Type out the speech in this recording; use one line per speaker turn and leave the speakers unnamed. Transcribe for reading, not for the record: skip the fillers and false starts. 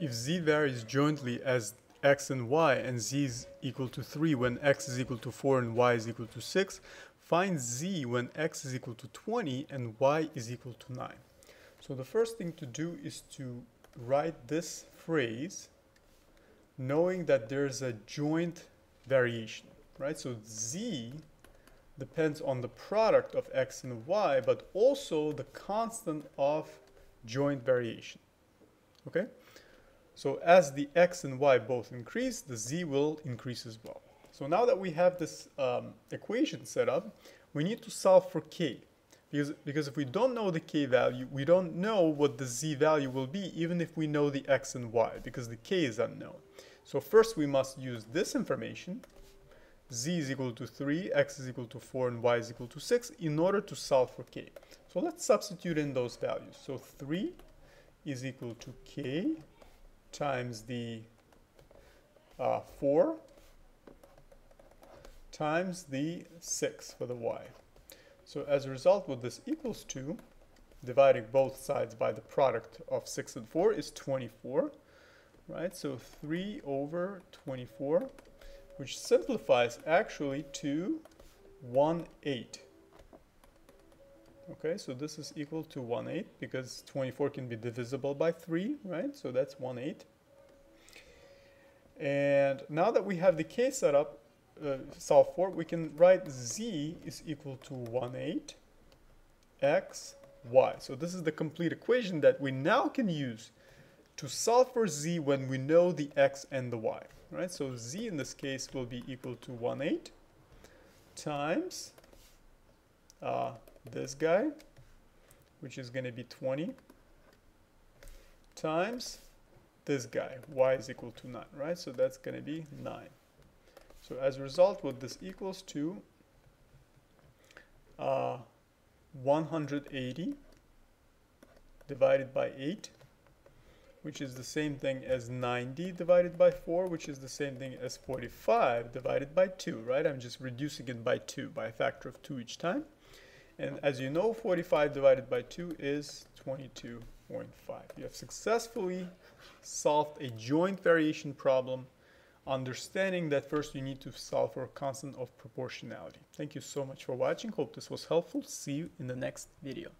If z varies jointly as x and y and z is equal to 3 when x is equal to 4 and y is equal to 6, find z when x is equal to 20 and y is equal to 9. So the first thing to do is to write this phrase knowing that there's a joint variation, right? So z depends on the product of x and y, but also the constant of joint variation, okay? So as the x and y both increase, the z will increase as well. So now that we have this equation set up, we need to solve for k. Because if we don't know the k value, we don't know what the z value will be, even if we know the x and y, because the k is unknown. So first we must use this information, z is equal to 3, x is equal to 4, and y is equal to 6, in order to solve for k. So let's substitute in those values. So 3 is equal to k times the 4 times the 6 for the y. So as a result, what this equals to, dividing both sides by the product of 6 and 4, is 24, right? So 3 over 24, which simplifies actually to 1/8. Okay, so this is equal to 1/8 because 24 can be divisible by 3, right? So that's 1/8. And now that we have the k set up, solve for, we can write z is equal to 1/8 x y. So this is the complete equation that we now can use to solve for z when we know the x and the y, right? So z in this case will be equal to 1/8 times this guy, which is going to be 20, times this guy, y is equal to 9, right? So that's going to be 9. So as a result, what this equals to 180 divided by 8, which is the same thing as 90 divided by 4, which is the same thing as 45 divided by 2, right? I'm just reducing it by 2, by a factor of 2 each time. And as you know, 45 divided by 2 is 22.5. You have successfully solved a joint variation problem, understanding that first you need to solve for a constant of proportionality. Thank you so much for watching. Hope this was helpful. See you in the next video.